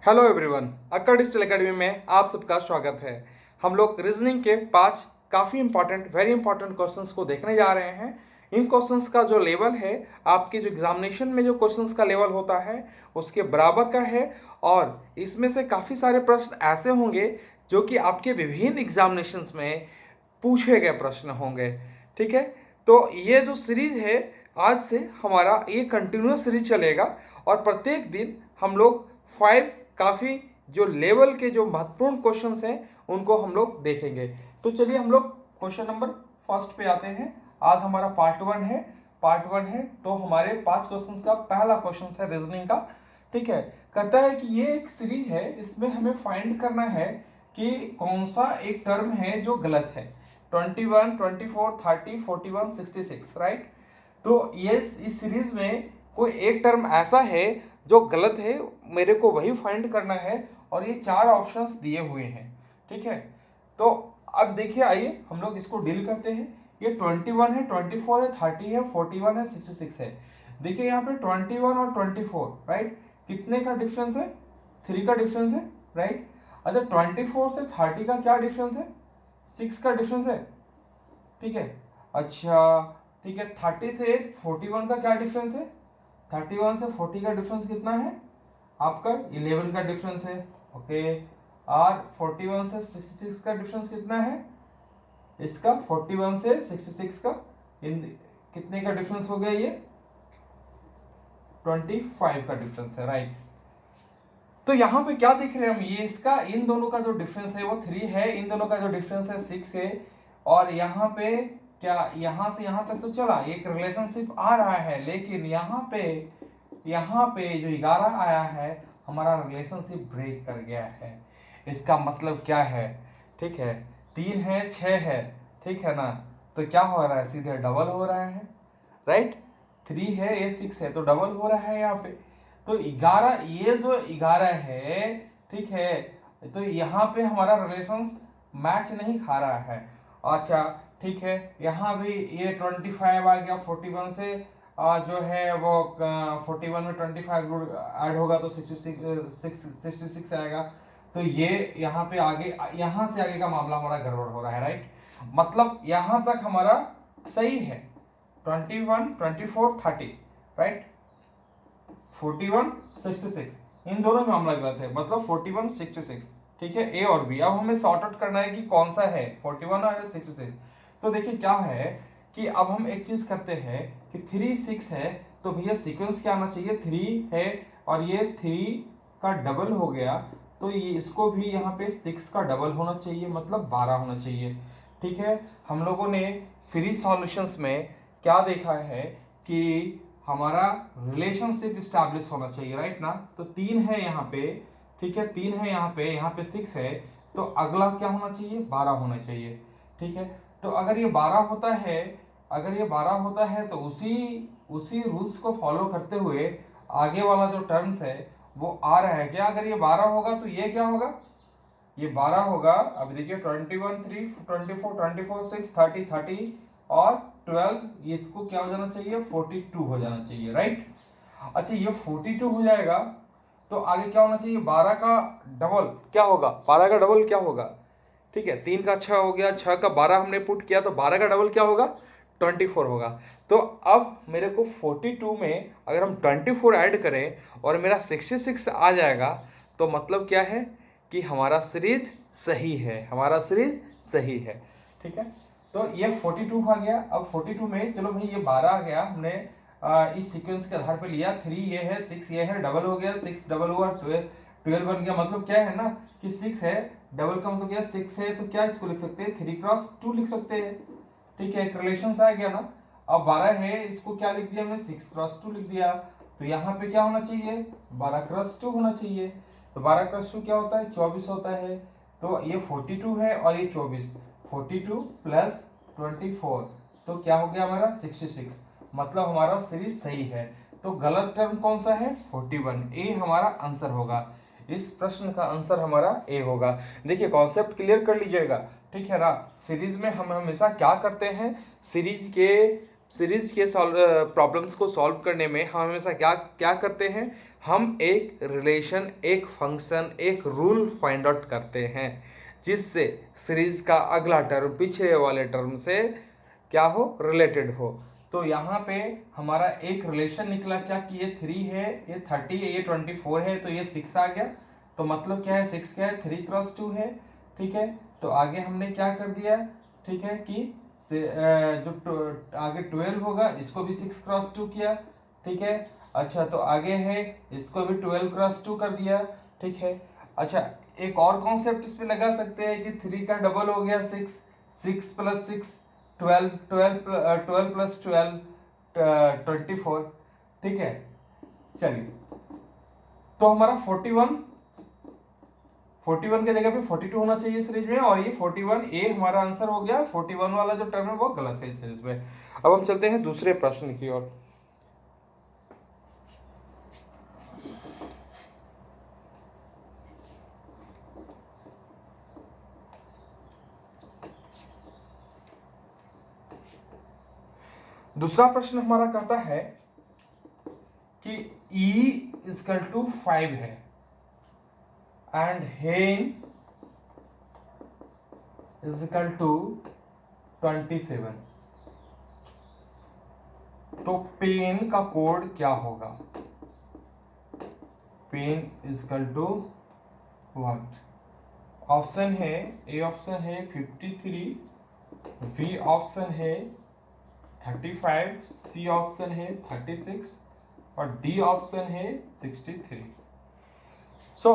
Hello everyone, occur digital academy में आप सबका स्वागत है। हम लोग रीजनिंग के 5 काफ़ी इंपॉर्टेंट वेरी इंपॉर्टेंट क्वेश्चंस को देखने जा रहे हैं। इन क्वेश्चंस का जो लेवल है, आपके जो एग्जामिनेशन में जो क्वेश्चंस का लेवल होता है उसके बराबर का है। और इसमें से काफ़ी सारे प्रश्न ऐसे होंगे जो कि आपके विभिन्न एग्जामिनेशंस में पूछे गए प्रश्न होंगे। ठीक है, तो ये जो सीरीज है आज से हमारा ये कंटिन्यूस सीरीज चलेगा और प्रत्येक दिन हम लोग 5 काफ़ी जो लेवल के जो महत्वपूर्ण क्वेश्चंस हैं उनको हम लोग देखेंगे। तो चलिए हम लोग क्वेश्चन नंबर फर्स्ट पे आते हैं। आज हमारा पार्ट वन है तो हमारे 5 क्वेश्चंस का पहला क्वेश्चन है रीजनिंग का। ठीक है, कहता है कि ये एक सीरीज है, इसमें हमें फाइंड करना है कि कौन सा एक टर्म है जो गलत है। 21, 24, 30, 41, 66, राइट। तो ये इस सीरीज में कोई एक टर्म ऐसा है जो गलत है, मेरे को वही फाइंड करना है और ये 4 ऑप्शंस दिए हुए हैं। ठीक है, तो अब देखिए, आइए हम लोग इसको डील करते हैं। ये 21 है, 24 है, 30 है, 41 है, 66 है। देखिए यहाँ पे 21 और 24, राइट, कितने का डिफरेंस है? 3 का डिफरेंस है, राइट। अच्छा, 24 से 30 का क्या डिफरेंस है? 6 का डिफरेंस है। ठीक है, अच्छा ठीक है, 30 से 41 का क्या डिफरेंस है? 31 से 40 का डिफरेंस कितना है? आपका 11 का डिफरेंस है। ओके, और 41 से 66 का डिफरेंस कितना है? इसका 41 से 66 का इन कितने का डिफरेंस हो गया? ये 25 का डिफरेंस है, राइट। तो यहाँ पे क्या देख रहे हैं हम? ये इसका इन दोनों का जो डिफरेंस है वो 3 है, इन दोनों का जो डिफरेंस है 6 है। और यहाँ पे क्या, यहाँ से यहाँ तक तो चला, एक रिलेशनशिप आ रहा है, लेकिन यहाँ पे जो 11 आया है हमारा रिलेशनशिप ब्रेक कर गया है। इसका मतलब क्या है? ठीक है, 3 है, 6 है, ठीक है ना, तो क्या हो रहा है? सीधे डबल हो रहा है, राइट। 3 है, ये 6 है, तो डबल हो रहा है यहाँ पे। तो 11, ये जो 11 है, ठीक है, तो यहाँ पे हमारा रिलेशन मैच नहीं खा रहा है। अच्छा ठीक है, यहाँ भी ये 25 आ गया 41 से, जो है वो 41 में 25 ऐड होगा तो 66 आएगा। तो ये यहाँ पे आगे, यहाँ से आगे का मामला हमारा गड़बड़ हो रहा है, राइट। मतलब यहाँ तक हमारा सही है, 21, 24, 30, राइट। 41, 66, इन दोनों में मामला गलत है, मतलब 41, 66। ठीक है, ए और बी। अब हमें सॉर्ट आउट करना है कि कौन सा है, 41 और 66। तो देखिए क्या है कि अब हम एक चीज करते हैं कि 3, 6 है, तो भैया सीक्वेंस क्या आना चाहिए? 3 है और ये 3 का डबल हो गया, तो ये इसको भी यहाँ पे 6 का डबल होना चाहिए, मतलब 12 होना चाहिए। ठीक है, हम लोगों ने सीरीज सॉल्यूशंस में क्या देखा है कि हमारा रिलेशनशिप स्टैब्लिश होना चाहिए, राइट ना। तो 3 है यहाँ पे, ठीक है, 3 है यहाँ पे 6 है, तो अगला क्या होना चाहिए? 12 होना चाहिए। ठीक है, तो अगर ये 12 होता है तो उसी रूल्स को फॉलो करते हुए आगे वाला जो टर्म्स है वो आ रहा है क्या? अगर ये 12 होगा तो ये क्या होगा? ये 12 होगा। अब देखिए 21, 3, 24, 24, 6, 30, 30 और 12, ये इसको क्या हो जाना चाहिए? 42 हो जाना चाहिए, राइट। अच्छा, ये 42 हो जाएगा तो आगे क्या होना चाहिए? 12 का डबल क्या होगा? 12 का डबल क्या होगा? ठीक है, 3 का 6 हो गया, 6 का 12 हमने पुट किया, तो 12 का डबल क्या होगा? 24 होगा। तो अब मेरे को 42 में अगर हम 24 ऐड करें और मेरा 66 आ जाएगा, तो मतलब क्या है कि हमारा सीरीज सही है, हमारा सीरीज सही है। ठीक है, तो ये 42 आ गया। अब 42 में चलो भाई ये 12 आ गया, हमने इस सीक्वेंस के आधार पे लिया। 3 ये है, 6 ये है, डबल हो गया, 6 डबल हुआ 12 बन गया। मतलब क्या है ना कि 6 है, डबल का मतलब क्या? 6 है, तो क्या इसको लिख सकते हैं? 3x2 लिख सकते हैं। ठीक है, एक रिलेशन आ गया ना। अब 12 है, इसको क्या लिख दिया हमने? 6x2 लिख दिया। तो यहाँ पे क्या होना चाहिए? 12x2 होना चाहिए। तो 12x2 क्या होता है? 24 होता है। तो ये 42 है और ये 24, 42 प्लस 24, तो क्या हो गया हमारा? 66। मतलब हमारा सीरीज सही है। तो गलत टर्म कौन सा है? 41। ए हमारा आंसर होगा। इस प्रश्न का आंसर हमारा ए होगा। देखिए कॉन्सेप्ट क्लियर कर लीजिएगा, ठीक है ना। सीरीज में हम हमेशा क्या करते हैं? सीरीज के प्रॉब्लम्स को सॉल्व करने में हम हमेशा क्या क्या करते हैं? हम एक रिलेशन, एक फंक्शन, एक रूल फाइंड आउट करते हैं जिससे सीरीज का अगला टर्म पिछले वाले टर्म से क्या हो, रिलेटेड हो। तो यहाँ पे हमारा एक रिलेशन निकला क्या कि ये 3 है, ये 30 है, ये 24 है, तो ये 6 आ गया। तो मतलब क्या है, 6 क्या है, 3 क्रॉस 2 है। ठीक है, तो आगे हमने क्या कर दिया, ठीक है कि जो आगे 12 होगा इसको भी 6 क्रॉस 2 किया। ठीक है, अच्छा तो आगे है इसको भी 12 क्रॉस 2 कर दिया। ठीक है, अच्छा एक और कॉन्सेप्ट इस पे लगा सकते हैं कि 3 का डबल हो गया 6, 6 प्लस 6 12, 12 प्लस 12 24। ठीक है, चलिए तो हमारा 41 के जगह पे 42 होना चाहिए सीरीज में, और ये 41 ए हमारा आंसर हो गया। 41 वाला जो टर्म है वो गलत है इस सीरीज में। अब हम चलते हैं दूसरे प्रश्न की ओर। दूसरा प्रश्न हमारा कहता है कि E इजकल टू 5 है एंड हेन इजकल टू 27, तो पेन का कोड क्या होगा? Pen equal to what? Option है, ए ऑप्शन है 53, बी ऑप्शन है 35, सी ऑप्शन है 36 और डी ऑप्शन है 63। सो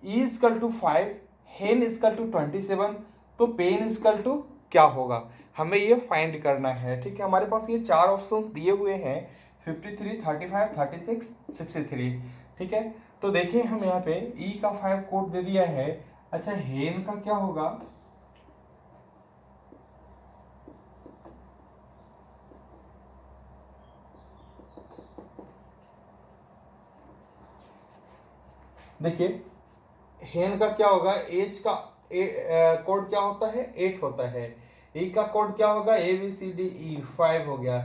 ई इजकल टू 5, हेन इजकल टू 27, तो पेन इजकल टू क्या होगा, हमें ये फाइंड करना है। ठीक है, हमारे पास ये 4 ऑप्शन दिए हुए हैं, 53, 35, 36, 63। ठीक है, तो देखिए हम यहाँ पे ई का 5 कोड दे दिया है। अच्छा हेन का क्या होगा? देखिए हेन का क्या होगा, एज का कोड क्या होता है, 8 होता है। ई का कोड क्या होगा, A B C D E 5 हो गया।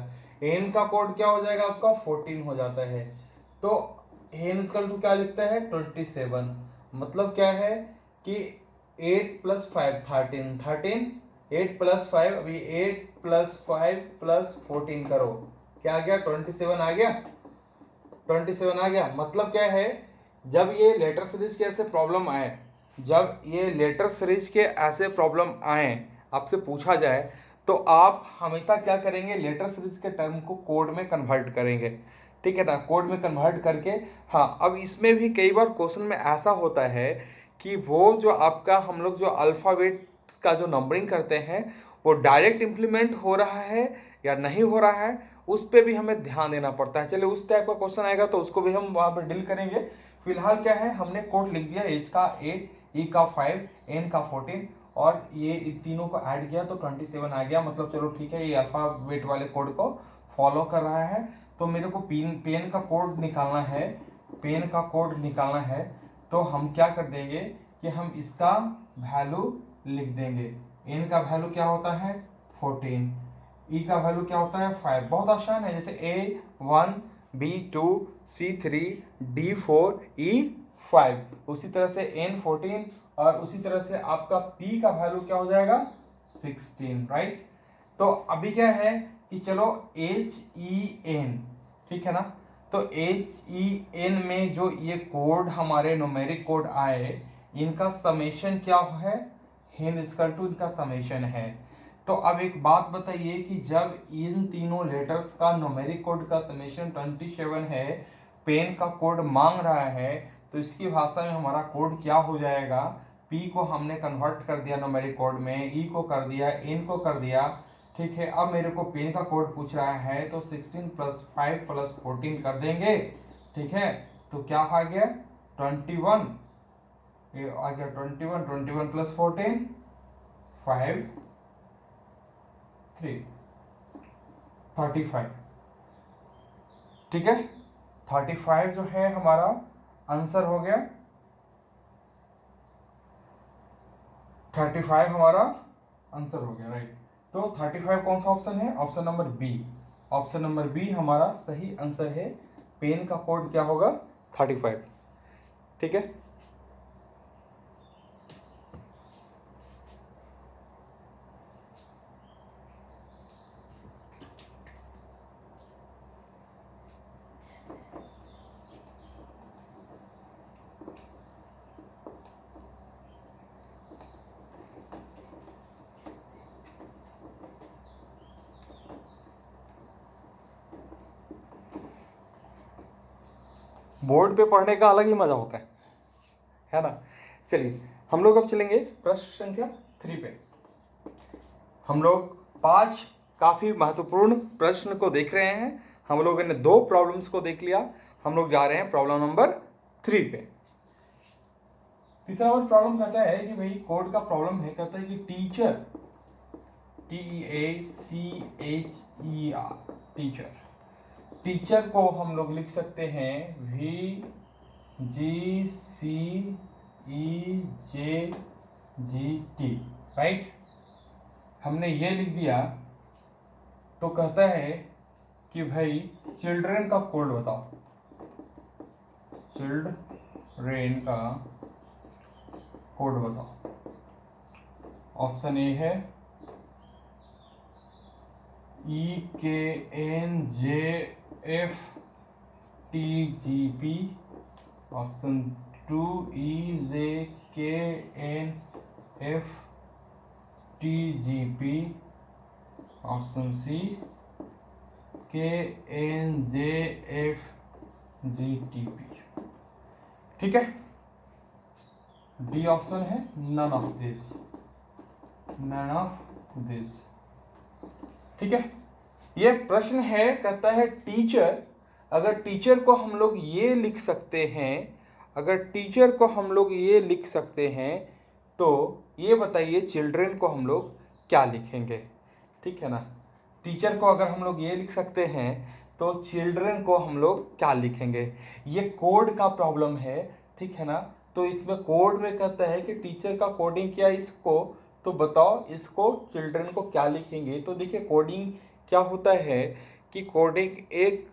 एन का कोड क्या हो जाएगा आपका, 14 हो जाता है। तो एन इक्वल टू क्या लिखता है, 27। मतलब क्या है कि 8 प्लस 5 13, 13, 8 प्लस 5, अभी 8 प्लस 5 प्लस 14 करो, क्या आ गया, 27 आ गया। 27 आ गया। मतलब क्या है, जब ये लेटर सीरीज के ऐसे प्रॉब्लम आए, जब ये लेटर सीरीज के ऐसे प्रॉब्लम आए, आपसे पूछा जाए, तो आप हमेशा क्या करेंगे, लेटर सीरीज के टर्म को कोड में कन्वर्ट करेंगे। ठीक है ना, कोड में कन्वर्ट करके। हाँ, अब इसमें भी कई बार क्वेश्चन में ऐसा होता है कि वो जो आपका हम लोग जो अल्फ़ाबेट का जो नंबरिंग करते हैं वो डायरेक्ट इम्प्लीमेंट हो रहा है या नहीं हो रहा है, उस पर भी हमें ध्यान देना पड़ता है। चलिए उस टाइप का क्वेश्चन आएगा तो उसको भी हम वहाँ पर डील करेंगे। फिलहाल क्या है, हमने कोड लिख दिया, एच का 8, ई का 5, एन का 14 और ये तीनों को ऐड किया तो 27 आ गया। मतलब चलो ठीक है, ये अल्फाबेट वाले कोड को फॉलो कर रहा है। तो मेरे को पेन का कोड निकालना है, पेन का कोड निकालना है। तो हम क्या कर देंगे कि हम इसका वैल्यू लिख देंगे। एन का वैल्यू क्या होता है, 14, ई का वैल्यू क्या होता है, 5। बहुत आसान है, जैसे A1, B2, C3, D4, E5, उसी तरह से N14 और उसी तरह से आपका P का वैल्यू क्या हो जाएगा, 16, राइट। तो अभी क्या है कि चलो HEN, ठीक है ना, तो HEN में जो ये कोड हमारे न्यूमेरिक कोड आए, इनका समेशन क्या है, हेन इक्वल टू इनका समेशन है। तो अब एक बात बताइए कि जब इन तीनों लेटर्स का न्यूमेरिक कोड का समेशन 27 है, पेन का कोड मांग रहा है, तो इसकी भाषा में हमारा कोड क्या हो जाएगा, P को हमने कन्वर्ट कर दिया न्यूमेरिक कोड में, E को कर दिया, N को कर दिया। ठीक है, अब मेरे को पेन का कोड पूछ रहा है तो 16 प्लस 5 प्लस 14 कर देंगे। ठीक है, तो क्या आ गया, 21, ये आ गया 21, 21 प्लस 14 5 3 35। ठीक है, 35 जो है हमारा आंसर हो गया, 35 हमारा आंसर हो गया, राइट। तो 35 कौन सा ऑप्शन है, option number B. Option number B हमारा सही आंसर है पेन का कोड क्या होगा 35, ठीक है। बोर्ड पे पढ़ने का अलग ही मजा होता है ना। चलिए हम लोग अब चलेंगे प्रश्न संख्या 3 पे। हम लोग 5 काफी महत्वपूर्ण प्रश्न को देख रहे हैं। हम लोगों ने 2 प्रॉब्लम्स को देख लिया, हम लोग जा रहे हैं प्रॉब्लम नंबर 3 पे। तीसरा नंबर प्रॉब्लम कहता है कि भाई कोड का प्रॉब्लम है, कहता है कि टीचर TEACHER टीचर, टीचर को हम लोग लिख सकते हैं VGCEJGT, राइट। हमने ये लिख दिया तो कहता है कि भाई चिल्ड्रन का कोड बताओ, चिल्ड्रन का कोड बताओ। ऑप्शन ए है EKNJFTGP, option 2 EJKNFTGP, option C KNJFGTP, ठीक है। डी ऑप्शन है none of this, none of this, ठीक है। ये प्रश्न है, कहता है टीचर, अगर टीचर को हम लोग ये लिख सकते हैं, अगर टीचर को हम लोग ये लिख सकते हैं तो ये बताइए चिल्ड्रन को हम लोग क्या लिखेंगे, ठीक है ना। टीचर को अगर हम लोग ये लिख सकते हैं तो चिल्ड्रन को हम लोग क्या लिखेंगे। ये कोड का प्रॉब्लम है, ठीक है ना। तो इसमें कोड में कहता है कि टीचर का कोडिंग क्या इसको, तो बताओ इसको चिल्ड्रन को क्या लिखेंगे। तो देखिए कोडिंग क्या होता है कि कोडिंग एक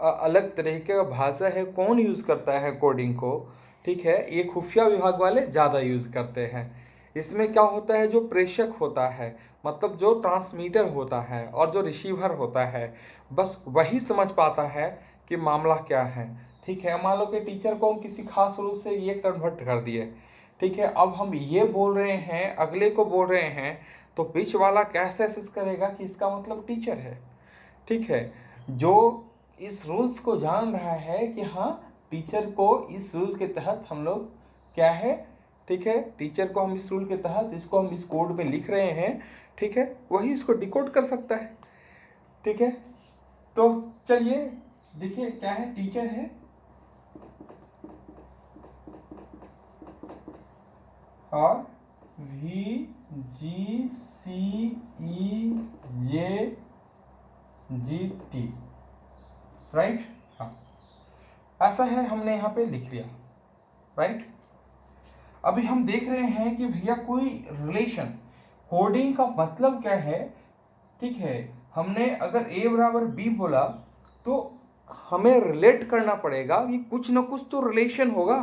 अलग तरीके का भाषा है, कौन यूज़ करता है कोडिंग को, ठीक है। ये खुफिया विभाग वाले ज़्यादा यूज़ करते हैं। इसमें क्या होता है, जो प्रेषक होता है, मतलब जो ट्रांसमीटर होता है और जो रिसीवर होता है, बस वही समझ पाता है कि मामला क्या है, ठीक है। मान लो कि टीचर को हम किसी खास रूल से ये कन्वर्ट कर दिए, ठीक है। अब हम ये बोल रहे हैं, अगले को बोल रहे हैं, तो बीच वाला कैसे असेस करेगा कि इसका मतलब टीचर है, ठीक है। जो इस रूल्स को जान रहा है कि हाँ टीचर को इस रूल के तहत हम लोग क्या है, ठीक है, टीचर को हम इस रूल के तहत इसको हम इस कोड में लिख रहे हैं, ठीक है, वही इसको डिकोड कर सकता है, ठीक है। तो चलिए देखिए क्या है, टीचर है और VGCEJGT, राइट। हाँ ऐसा है, हमने यहाँ पे लिख लिया, राइट। अभी हम देख रहे हैं कि भैया कोई रिलेशन, कोडिंग का मतलब क्या है, ठीक है। हमने अगर A बराबर B बोला तो हमें रिलेट करना पड़ेगा कि कुछ ना कुछ तो रिलेशन होगा,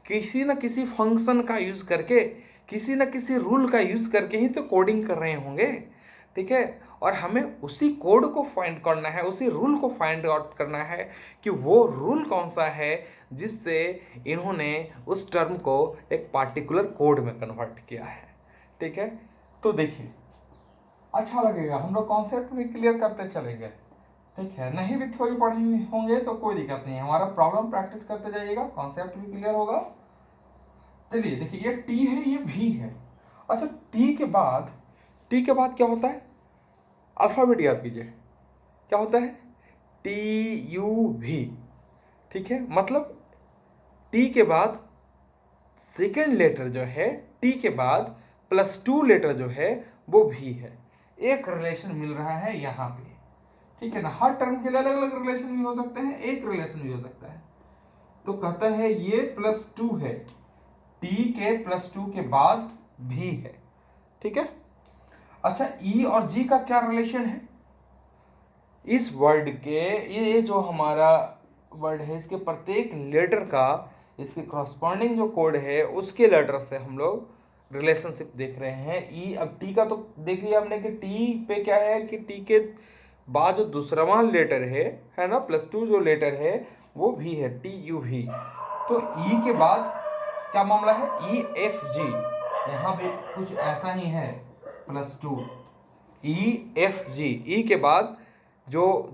किसी न किसी फंक्शन का यूज़ करके, किसी न किसी रूल का यूज़ करके ही तो कोडिंग कर रहे होंगे, ठीक है। और हमें उसी कोड को फाइंड करना है, उसी रूल को फाइंड आउट करना है कि वो रूल कौन सा है जिससे इन्होंने उस टर्म को एक पार्टिकुलर कोड में कन्वर्ट किया है, ठीक है। तो देखिए अच्छा लगेगा, हम लोग कॉन्सेप्ट भी क्लियर करते चलेंगे, ठीक है। नहीं भी थ्योरी पढ़ेंगे होंगे तो कोई दिक्कत नहीं है, हमारा प्रॉब्लम प्रैक्टिस करते जाइएगा, कॉन्सेप्ट भी क्लियर होगा। चलिए देखिए ये टी है, ये भी है। अच्छा टी के बाद क्या होता है, अल्फाबेट याद कीजिए, क्या होता है TUV, ठीक है। मतलब टी के बाद सेकेंड लेटर जो है, टी के बाद +2 लेटर जो है वो भी है, एक रिलेशन मिल रहा है यहाँ पे, ठीक है ना। हर टर्म के लिए अलग अलग रिलेशन भी हो सकते हैं, एक रिलेशन भी हो सकता है। तो कहता है ये +2 है, टी के +2 के बाद भी है, ठीक है। अच्छा ई और जी का क्या रिलेशन है, इस वर्ड के, ये जो हमारा वर्ड है इसके प्रत्येक लेटर का इसके कॉरस्पॉन्डिंग जो कोड है उसके लेटर से हम लोग रिलेशनशिप देख रहे हैं। ई, अब टी का तो देख लिया हमने कि टी पे क्या है कि टी के बाद जो दूसरा लेटर है ना, +2 जो लेटर है वो भी है, TUV। तो ई के बाद क्या मामला है, EFG, यहाँ पे कुछ ऐसा ही है, +2 EFG। ई के बाद जो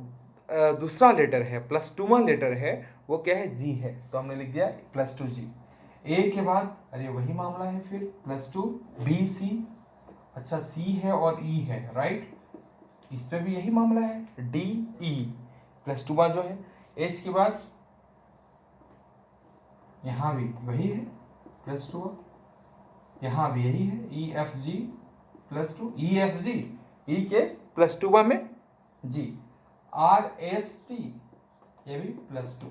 दूसरा लेटर है, +2वां लेटर है, वो क्या है, जी है, तो हमने लिख दिया +2G। ए के बाद अरे वही मामला है फिर, +2 BC, अच्छा सी है और ई है, राइट, इस पे भी यही मामला है, DE, +2वां जो है। एच के बाद यहाँ भी वही है, +2, यहाँ भी यही है, EFG, +2 EFG, ई के +2वां में जी, RST, ये भी +2।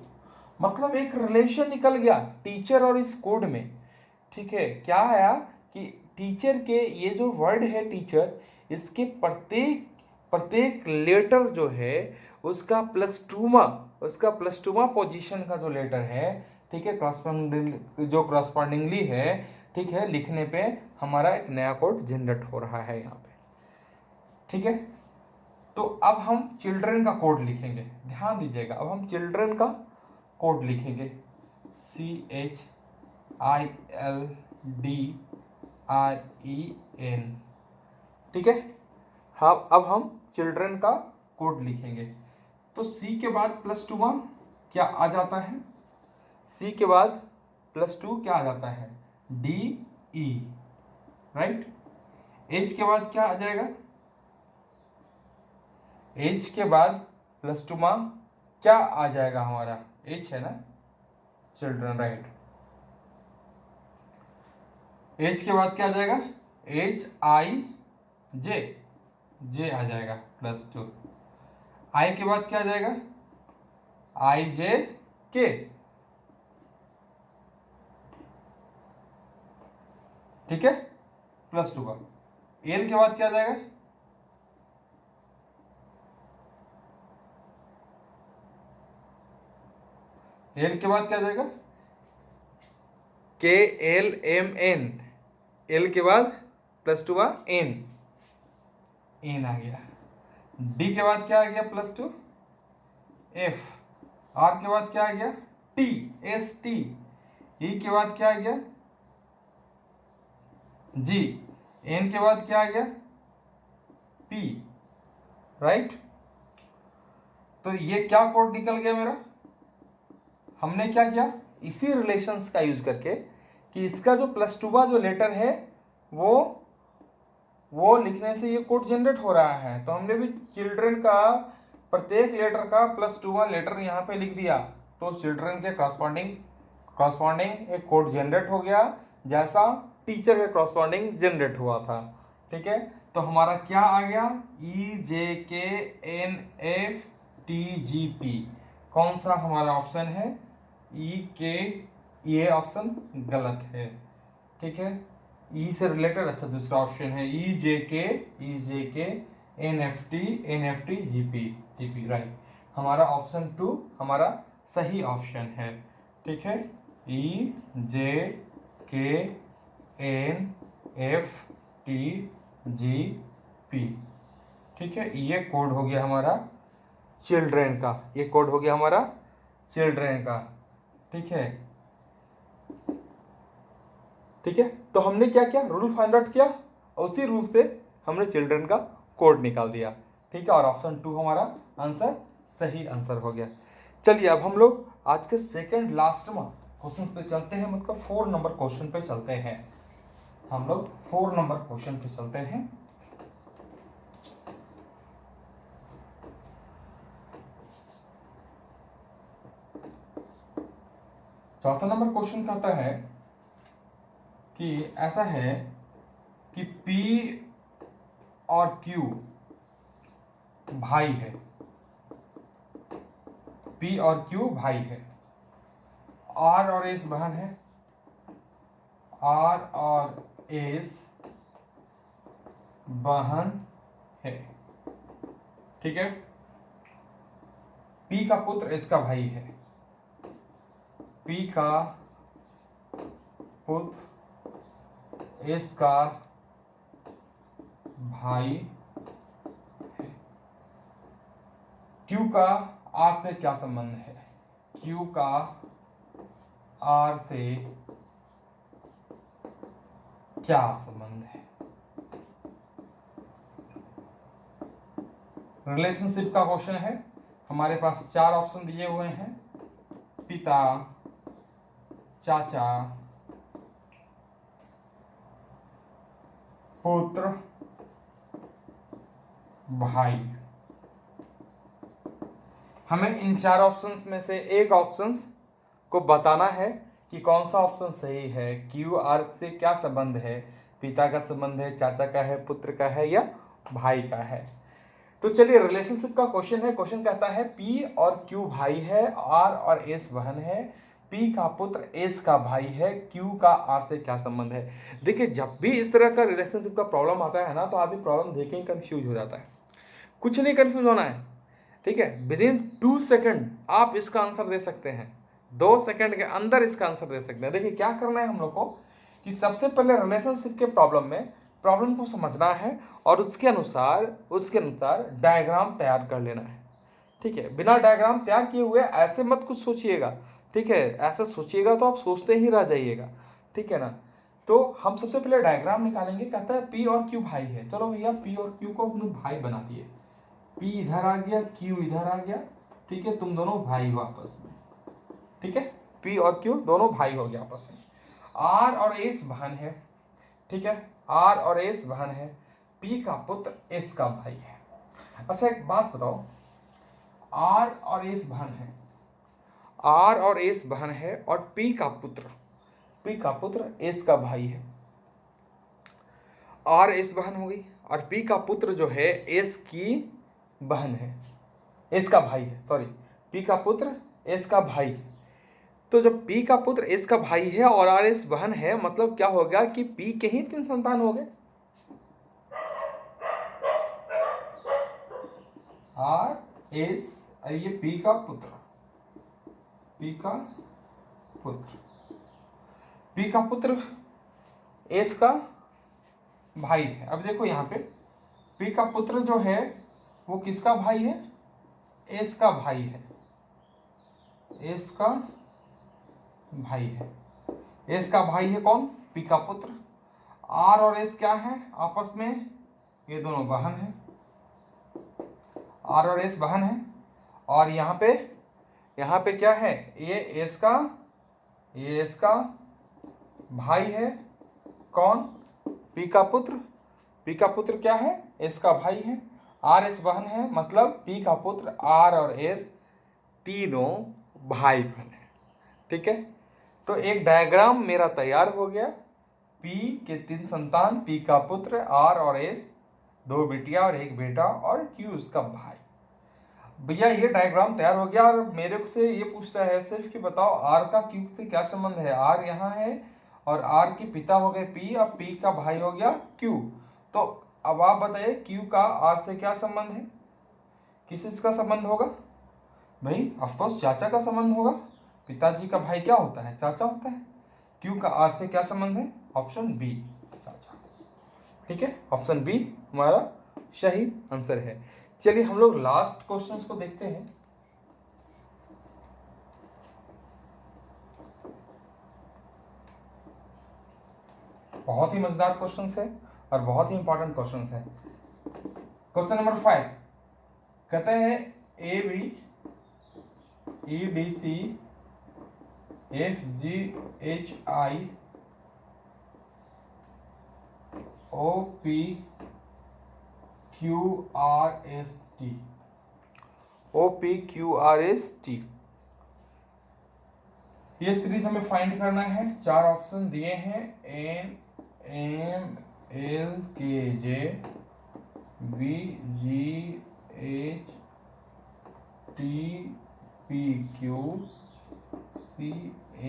मतलब एक रिलेशन निकल गया टीचर और इस कोड में। ठीक है, क्या आया कि टीचर के ये जो वर्ड है टीचर, इसके प्रत्येक लेटर जो है उसका +2वां पोजीशन का जो लेटर है, ठीक है, क्रॉसपॉन्डिंगली है, ठीक है, लिखने पे हमारा एक नया कोड जनरेट हो रहा है यहाँ पे। ठीक है, तो अब हम चिल्ड्रन का कोड लिखेंगे, ध्यान दीजिएगा, अब हम चिल्ड्रन का कोड लिखेंगे, CHILDREN। ठीक है, हाँ, अब हम चिल्ड्रन का कोड लिखेंगे। तो सी के बाद +2 क्या आ जाता है, सी के बाद +2 क्या आ जाता है, DE, राइट। एच के बाद क्या आ जाएगा, एच के बाद +2 क्या आ जाएगा हमारा, एच है ना, चिल्ड्रन, राइट। एच के बाद क्या आ जाएगा, HIJ, जे आ जाएगा +2। आई के बाद क्या आ जाएगा, IJK, ठीक है, +2 का। एल के बाद क्या आ जाएगा, एल के बाद क्या आ जाएगा, KLMN, एल के बाद +2 N, N आ गया। डी के बाद क्या आ गया, +2 F, आर के बाद क्या आ गया, TST, ई के बाद क्या आ गया, G, एन के बाद क्या आ गया, P, राइट। तो ये क्या कोड निकल गया मेरा, हमने क्या किया, इसी रिलेशंस का यूज करके कि इसका जो +2 जो लेटर है वो लिखने से ये कोड जनरेट हो रहा है, तो हमने भी चिल्ड्रन का प्रत्येक लेटर का +2 लेटर यहाँ पे लिख दिया, तो चिल्ड्रन के क्रॉसपॉन्डिंग एक कोड जनरेट हो गया, जैसा टीचर के क्रॉसपॉन्डिंग जनरेट हुआ था। ठीक है, तो हमारा क्या आ गया, EJKNFTGP, कौन सा हमारा ऑप्शन है, EK, ये ऑप्शन गलत है। ठीक है, ई से रिलेटेड अच्छा दूसरा ऑप्शन है, EJK NFTGP, राइट, हमारा ऑप्शन 2 हमारा सही ऑप्शन है। ठीक है, EJKNFTGP, ठीक है, ये कोड हो गया हमारा चिल्ड्रन का, ये कोड हो गया हमारा चिल्ड्रन का। ठीक है, ठीक है, तो हमने क्या किया, रूल फाइंड आउट किया और उसी रूल से हमने चिल्ड्रन का कोड निकाल दिया। ठीक है, और ऑप्शन 2 हमारा आंसर सही आंसर हो गया। चलिए अब हम लोग आज के सेकंड लास्ट में क्वेश्चन पे चलते हैं, मतलब 4 नंबर क्वेश्चन पे चलते हैं, हम लोग 4 नंबर क्वेश्चन पे चलते हैं। चौथा नंबर क्वेश्चन कहता है कि ऐसा है कि P और Q भाई है, P और Q भाई है, R और S बहन है, R और S बहन है। ठीक है, P का पुत्र S का भाई है, पी का पुत्र एस का भाई है। क्यू का आर से क्या संबंध है? क्यू का आर से क्या संबंध है? रिलेशनशिप का क्वेश्चन है। हमारे पास 4 ऑप्शन दिए हुए हैं, पिता, चाचा, पुत्र, भाई। हमें इन 4 ऑप्शंस में से एक ऑप्शन को बताना है कि कौन सा ऑप्शन सही है। क्यू आर से क्या संबंध है? पिता का संबंध है, चाचा का है, पुत्र का है या भाई का है? तो चलिए, रिलेशनशिप का क्वेश्चन है। क्वेश्चन कहता है पी और क्यू भाई है, आर और एस बहन है, पी का पुत्र एस का भाई है, क्यू का आर से क्या संबंध है? देखिए, जब भी इस तरह का रिलेशनशिप का प्रॉब्लम आता है ना, तो आदमी प्रॉब्लम देख ही कंफ्यूज हो जाता है। कुछ नहीं कंफ्यूज होना है, ठीक है। विद इन 2 सेकंड आप इसका आंसर दे सकते हैं, 2 सेकंड के अंदर इसका आंसर दे सकते हैं। देखिए क्या करना है हम लोग को कि सबसे पहले रिलेशनशिप के प्रॉब्लम को समझना है और उसके अनुसार डायग्राम तैयार कर लेना है, ठीक है। बिना डायग्राम तैयार किए हुए ऐसे मत कुछ सोचिएगा, ठीक है। ऐसा सोचिएगा तो आप सोचते ही रह जाइएगा, ठीक है ना। तो हम सबसे पहले डायग्राम निकालेंगे। कहता है पी और क्यू भाई है। चलो भैया, पी और क्यू को अपने भाई बना दिए। पी इधर आ गया, क्यू इधर आ गया, ठीक है। तुम दोनों भाई हो आपस में, ठीक है। पी और क्यू दोनों भाई हो गया आपस में। आर और एस बहन है, ठीक है। आर और एस बहन है, पी का पुत्र एस का भाई है। अच्छा एक बात बताओ, आर और एस बहन है, आर और एस बहन है और पी का पुत्र एस का भाई है। आर एस बहन हो गई और पी का पुत्र जो है एस की बहन है, एस का भाई है, सॉरी, पी का पुत्र एस का भाई। तो जब पी का पुत्र एस का भाई है और आर एस बहन है, मतलब क्या हो गया कि पी के ही 3 संतान हो गए। आर एस, ये पी का पुत्र, पी का पुत्र एस का भाई है। अब देखो यहाँ पे पी का पुत्र जो है वो किसका भाई है? एस का भाई है, एस का भाई है। एस का भाई है कौन? पी का पुत्र। आर और एस क्या है आपस में? ये दोनों बहन है, आर और एस बहन है। और यहाँ पे क्या है? ये एस का भाई है, कौन? पी का पुत्र। पी का पुत्र क्या है? एस का भाई है। आर एस बहन है, मतलब पी का पुत्र आर और एस तीनों भाई बहन है, ठीक है। तो एक डायग्राम मेरा तैयार हो गया। पी के 3 संतान, पी का पुत्र आर और एस, 2 बेटियां और 1 बेटा, और क्यू उसका भाई। भैया ये डायग्राम तैयार हो गया और मेरे से ये पूछता है सिर्फ कि बताओ आर का क्यू से क्या संबंध है। आर यहाँ है और आर के पिता हो गए पी, अब पी का भाई हो गया क्यू। तो अब आप बताइए क्यू का आर से क्या संबंध है? किसका संबंध होगा भाई? ऑफकोर्स चाचा का संबंध होगा। पिताजी का भाई क्या होता है? चाचा होता है। क्यू का आर से क्या संबंध है? ऑप्शन बी, चाचा, ठीक है। ऑप्शन बी हमारा सही आंसर है। चलिए हम लोग लास्ट क्वेश्चंस को देखते हैं। बहुत ही मजेदार क्वेश्चंस है और बहुत ही इंपॉर्टेंट क्वेश्चंस है। क्वेश्चन नंबर 5 कहते हैं A B E D C F G H I O P Q R S T, O P Q R S T. ये सीरीज हमें फाइंड करना है। 4 ऑप्शन दिए हैं, N M L K J V G H T P Q C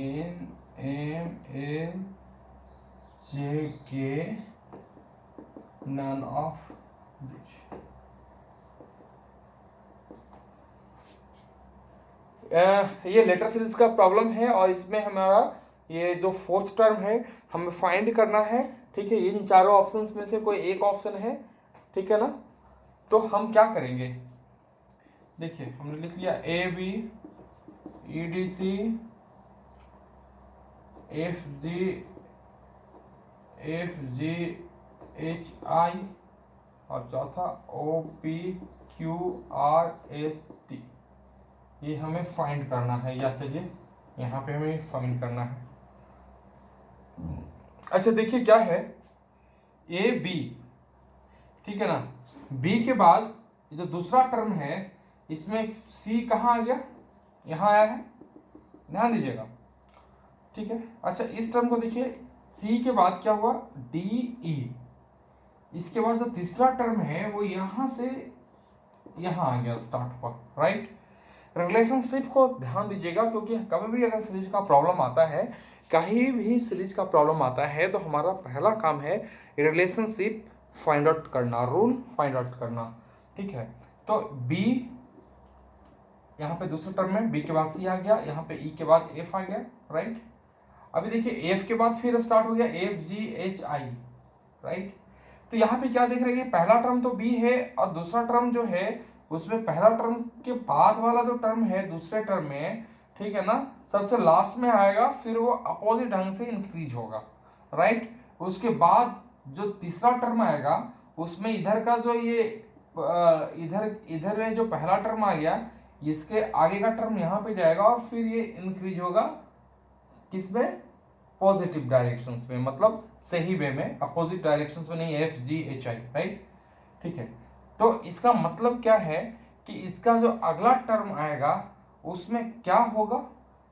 N M L J K, none of which। ये letter series का problem है और इसमें हमारा ये जो फोर्थ टर्म है हमें फाइंड करना है, ठीक है। इन चारों ऑप्शंस में से कोई एक ऑप्शन है, ठीक है ना। तो हम क्या करेंगे, देखिए हमने लिख लिया A B E D C F G H I और चौथा O P Q R S T, ये हमें फाइंड करना है, या चलिए यहाँ पे हमें फाइंड करना है। अच्छा देखिए क्या है, ए बी, ठीक है ना। बी के बाद जो दूसरा टर्म है इसमें सी कहाँ आ गया, यहाँ आया है, ध्यान दीजिएगा, ठीक है। अच्छा इस टर्म को देखिए, सी के बाद क्या हुआ, डी ई, इसके बाद जो तीसरा टर्म है वो यहाँ से यहाँ आ गया स्टार्ट पर, राइट। रिलेशनशिप को ध्यान दीजिएगा, क्योंकि कभी भी अगर सीरीज का प्रॉब्लम आता है, कहीं भी सीरीज का प्रॉब्लम आता है, तो हमारा पहला काम है रिलेशनशिप फाइंड आउट करना, रूल फाइंड आउट करना, ठीक है। तो बी यहाँ पे दूसरे टर्म में बी के बाद सी आ गया, यहाँ पे ई के बाद एफ आ गया, राइट। अभी देखिए एफ के बाद फिर स्टार्ट हो गया एफ जी एच आई, राइट। तो यहाँ पे क्या देख रहे हैं, पहला टर्म तो बी है और दूसरा टर्म जो है उसमें पहला टर्म के बाद वाला जो टर्म है दूसरे टर्म में, ठीक है ना, सबसे लास्ट में आएगा, फिर वो अपोजिट ढंग से इंक्रीज होगा, राइट। उसके बाद जो तीसरा टर्म आएगा उसमें इधर का जो ये इधर में जो पहला टर्म आ गया, इसके आगे का टर्म यहाँ पे जाएगा और फिर ये इंक्रीज होगा किसमें, पॉजिटिव डायरेक्शंस में, मतलब सही वे में, अपोजिट डायरेक्शंस में नहीं, एफ जी एच आई, राइट, ठीक है। तो इसका मतलब क्या है कि इसका जो अगला टर्म आएगा उसमें क्या होगा,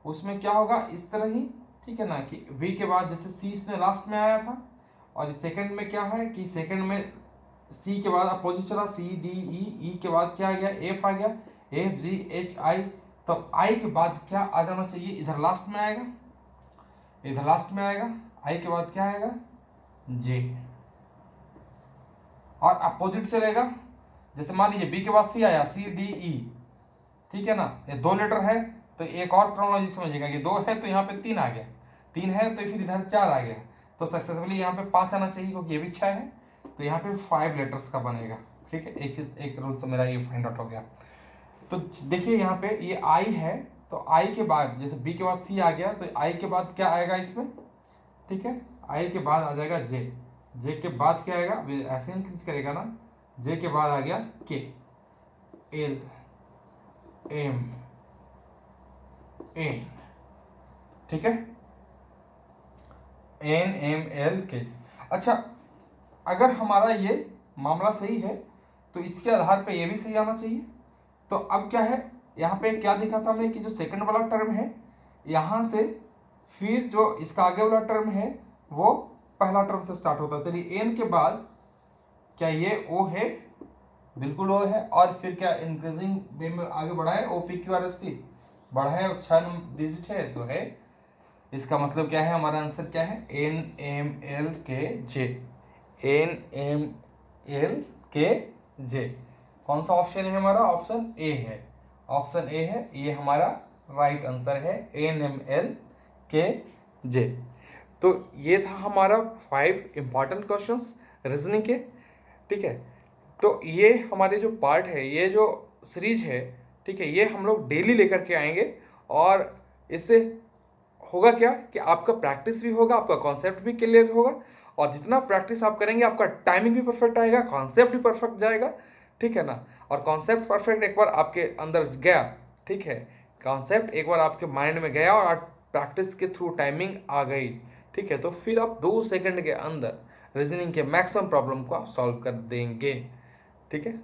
उसमें क्या होगा इस तरह ही, ठीक है ना, कि v के बाद जैसे c इसमें लास्ट में आया था, और सेकंड में क्या है कि सेकंड में c के बाद अपोजिट चला, c d e के बाद क्या आ गया, f आ गया, f g h i, तो i के बाद क्या आ जाना चाहिए, इधर लास्ट में आएगा, इधर लास्ट में आएगा, i के बाद क्या आएगा, j, और अपोजिट चलेगा, जैसे मान लीजिए b के बाद c आया, c d e, ठीक है ना, ये दो लेटर है, तो एक और क्रोनोलॉजी समझिएगा, ये दो है तो यहाँ पे तीन आ गया, तीन है तो फिर इधर चार आ गया, तो सक्सेसफुली यहाँ पे पांच आना चाहिए, क्योंकि ये भी 6 है, तो यहाँ पे 5 लेटर्स का बनेगा, ठीक है। एक चीज, एक रूल से मेरा ये फाइंड आउट हो गया। तो देखिए यहाँ पे ये आई है, तो आई के बाद जैसे बी के बाद सी आ गया, तो आई के बाद क्या आएगा इसमें, ठीक है, आई के बाद आ जाएगा जे, जे के बाद क्या आएगा, ऐसे इंक्रीज करेगा ना, जे के बाद आ गया के, एल एम एन, ठीक है, एन एम एल के। अच्छा अगर हमारा ये मामला सही है तो इसके आधार पे ये भी सही आना चाहिए। तो अब क्या है, यहाँ पे क्या देखा था हमने कि जो सेकंड वाला टर्म है यहाँ से फिर जो इसका आगे वाला टर्म है वो पहला टर्म से स्टार्ट होता है, चलिए एन के बाद क्या ये ओ है, बिल्कुल ओ है, और फिर क्या इंक्रीजिंग वे में आगे बढ़ा है, O P Q R S T बढ़ा है और 6 डिजिट है, तो है, इसका मतलब क्या है, हमारा आंसर क्या है, एन एम एल के जे, एन एम एल के जे। कौन सा ऑप्शन है हमारा, ऑप्शन ए है, ऑप्शन ए है, ये हमारा राइट आंसर है, एन एम एल के जे। तो ये था हमारा 5 इंपॉर्टेंट क्वेश्चंस रीजनिंग के, ठीक है। तो ये हमारे जो पार्ट है, ये जो सीरीज है, ठीक है, ये हम लोग डेली लेकर के आएंगे, और इससे होगा क्या कि आपका प्रैक्टिस भी होगा, आपका कॉन्सेप्ट भी क्लियर होगा, और जितना प्रैक्टिस आप करेंगे आपका टाइमिंग भी परफेक्ट आएगा, कॉन्सेप्ट भी परफेक्ट जाएगा, ठीक है ना। और कॉन्सेप्ट परफेक्ट एक बार आपके अंदर गया, ठीक है, कॉन्सेप्ट एक बार आपके माइंड में गया और प्रैक्टिस के थ्रू टाइमिंग आ गई, ठीक है, तो फिर आप 2 सेकंड के अंदर रीजनिंग के मैक्सिमम प्रॉब्लम को आप सॉल्व कर देंगे, ठीक है।